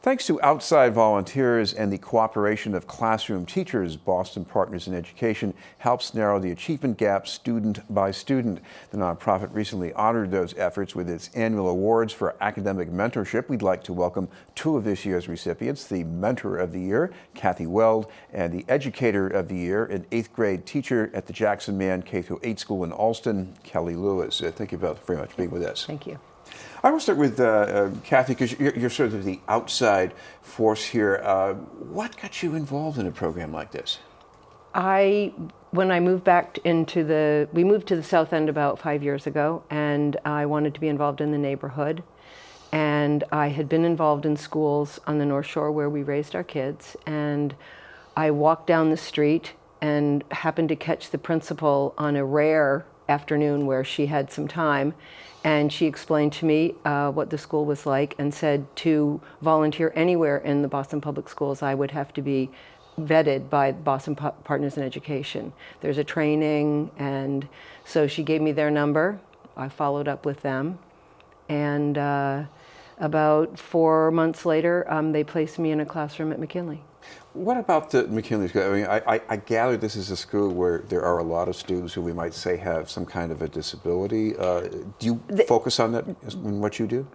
Thanks to outside volunteers and the cooperation of classroom teachers, Boston Partners in Education helps narrow the achievement gap student by student. The nonprofit recently honored those efforts with its annual awards for academic mentorship. We'd like to welcome two of this year's recipients, the Mentor of the Year, Kathy Weld, and the Educator of the Year, an 8th grade teacher at the Jackson Mann K-8 school in Alston, Kelly Lewis. Thank you both very much for being with us. Thank you. I want to start with Kathy, because you're sort of the outside force here. What got you involved in a program like this? When I moved back we moved to the South End about 5 years ago, and I wanted to be involved in the neighborhood. And I had been involved in schools on the North Shore where we raised our kids. And I walked down the street and happened to catch the principal on a rare afternoon where she had some time. And she explained to me what the school was like and said to volunteer anywhere in the Boston Public Schools, I would have to be vetted by Boston Partners in Education. There's a training, and so she gave me their number. I followed up with them, and about 4 months later, they placed me in a classroom at McKinley. What about the McKinley School? I mean, I gather this is a school where there are a lot of students who we might say have some kind of a disability. Do you focus on that in what you do?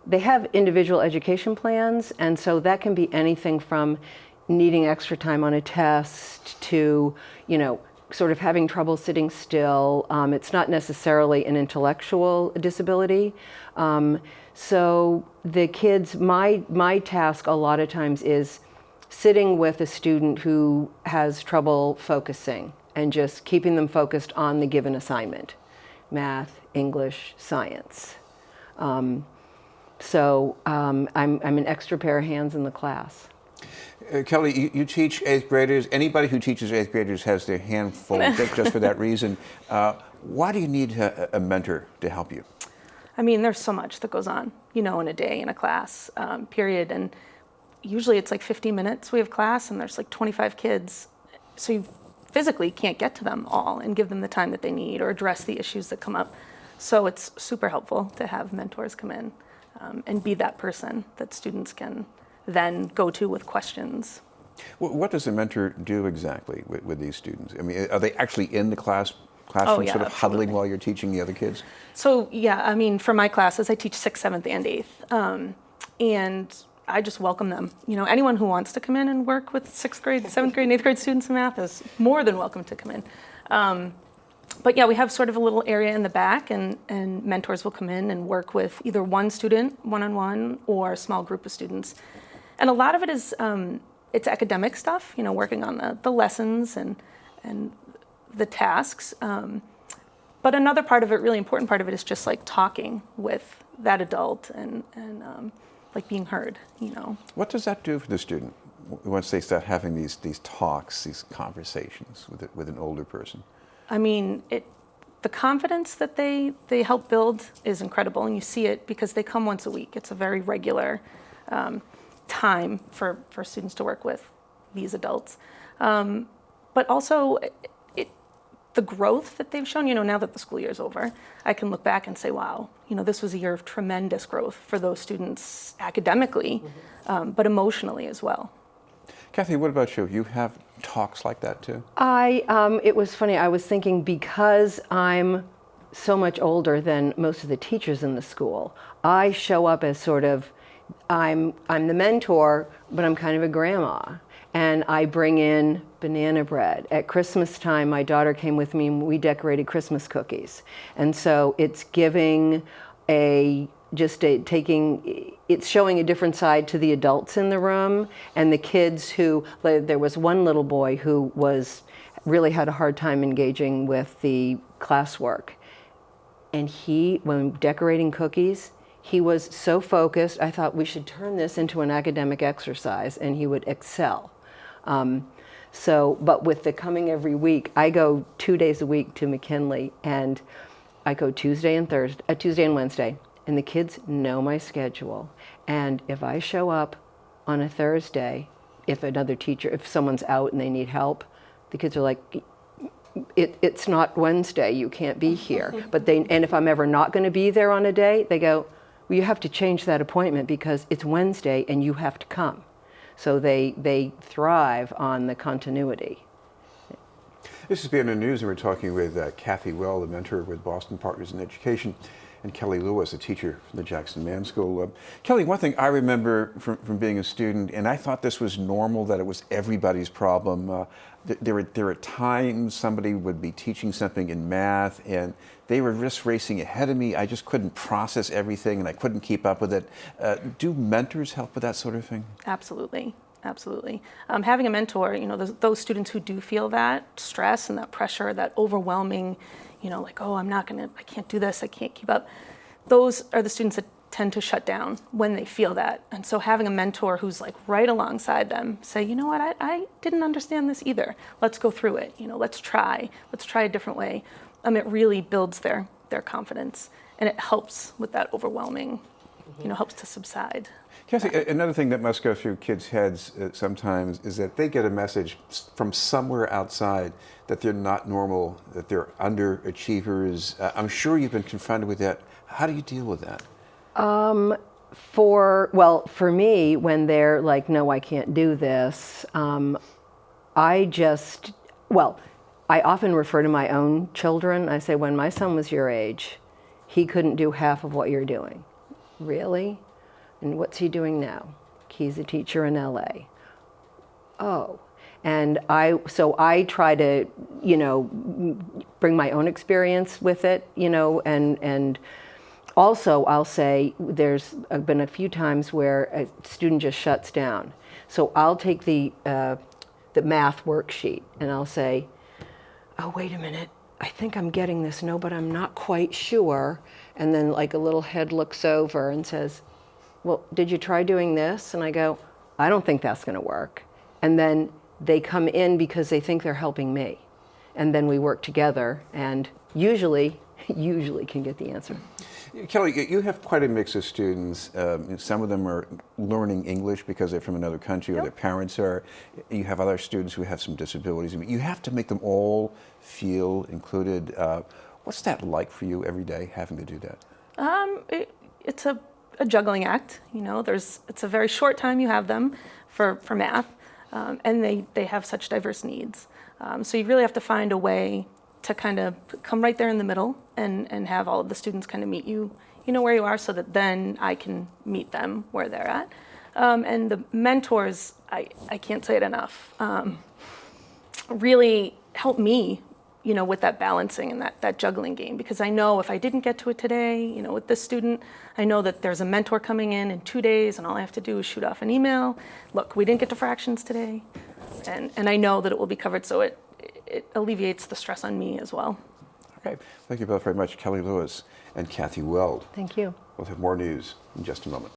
They have individual education plans, and so that can be anything from needing extra time on a test to, sort of having trouble sitting still. It's not necessarily an intellectual disability. So the kids, my task a lot of times is sitting with a student who has trouble focusing and just keeping them focused on the given assignment, math, English, science. So I'm an extra pair of hands in the class. Kelly, you teach 8th graders. Anybody who teaches 8th graders has their hand full just for that reason. Why do you need a mentor to help you? I mean, there's so much that goes on, in a day, in a class, period. And usually it's like 50 minutes we have class, and there's like 25 kids. So you physically can't get to them all and give them the time that they need or address the issues that come up. So it's super helpful to have mentors come in and be that person that students can then go to with questions. What does a mentor do exactly with these students? I mean, are they actually in the classroom, Oh, yeah, sort of absolutely. huddling while you're teaching the other kids? So yeah, I mean, for my classes, I teach 6th, 7th, and 8th. And I just welcome them. Anyone who wants to come in and work with 6th grade, 7th grade, and 8th grade students in math is more than welcome to come in. But yeah, we have sort of a little area in the back, and mentors will come in and work with either one student, one-on-one, or a small group of students. And a lot of it is, it's academic stuff, working on the lessons and the tasks. But another part of it, really important part of it, is just like talking with that adult and like being heard, What does that do for the student once they start having these talks, these conversations with an older person? I mean, the confidence that they help build is incredible, and you see it because they come once a week. It's a very regular time for students to work with these adults. But also, the growth that they've shown, now that the school year is over, I can look back and say, wow, this was a year of tremendous growth for those students academically, but emotionally as well. Kathy, what about you? You have talks like that too? It was funny, I was thinking, because I'm so much older than most of the teachers in the school, I show up as sort of, I'm the mentor, but I'm kind of a grandma. And I bring in banana bread. At Christmas time, my daughter came with me and we decorated Christmas cookies. And so it's giving it's showing a different side to the adults in the room and the kids there was one little boy who really had a hard time engaging with the classwork. And when decorating cookies, he was so focused, I thought we should turn this into an academic exercise and he would excel. But with the coming every week, I go 2 days a week to McKinley, and I go Tuesday and Wednesday, and the kids know my schedule. And if I show up on a Thursday, if someone's out and they need help, the kids are like, it's not Wednesday, you can't be here. And if I'm ever not going to be there on a day, they go, well, you have to change that appointment because it's Wednesday and you have to come. So they thrive on the continuity. This is BNN News, and we're talking with Kathy Weld, a mentor with Boston Partners in Education, and Kelly Lewis, a teacher from the Jackson Man School. Kelly, one thing I remember from being a student, and I thought this was normal, that it was everybody's problem. There were times somebody would be teaching something in math, and they were just racing ahead of me. I just couldn't process everything, and I couldn't keep up with it. Do mentors help with that sort of thing? Absolutely. Absolutely. Having a mentor, those students who do feel that stress and that pressure, that overwhelming, like, oh, I can't do this, I can't keep up. Those are the students that tend to shut down when they feel that. And so having a mentor who's like right alongside them, say, you know what, I didn't understand this either. Let's go through it. Let's try a different way. It really builds their confidence, and it helps with that overwhelming, helps to subside. Kathy, another thing that must go through kids' heads sometimes is that they get a message from somewhere outside that they're not normal, that they're underachievers. I'm sure you've been confronted with that. How do you deal with that? For me, when they're like, no, I can't do this, I often refer to my own children. I say, when my son was your age, he couldn't do half of what you're doing. Really? And what's he doing now? He's a teacher in LA. Oh. And I try to, bring my own experience with it, and also I'll say there's been a few times where a student just shuts down. So I'll take the math worksheet and I'll say, oh, wait a minute, I think I'm getting this, no, but I'm not quite sure. And then like a little head looks over and says, well, did you try doing this? And I go, I don't think that's going to work. And then they come in because they think they're helping me. And then we work together and usually can get the answer. Kelly, you have quite a mix of students. Some of them are learning English because they're from another country, or their parents are. You have other students who have some disabilities. You have to make them all feel included. What's that like for you every day, having to do that? It's a juggling act. It's a very short time you have them for math, and they have such diverse needs. So you really have to find a way to kind of come right there in the middle and have all of the students kind of meet you, where you are, so that then I can meet them where they're at. And the mentors, I can't say it enough, really help me, with that balancing and that juggling game, because I know if I didn't get to it today, with this student, I know that there's a mentor coming in 2 days, and all I have to do is shoot off an email. Look, we didn't get to fractions today, and I know that it will be covered, so it alleviates the stress on me as well. Okay, thank you both very much, Kelly Lewis and Kathy Weld. Thank you. We'll have more news in just a moment.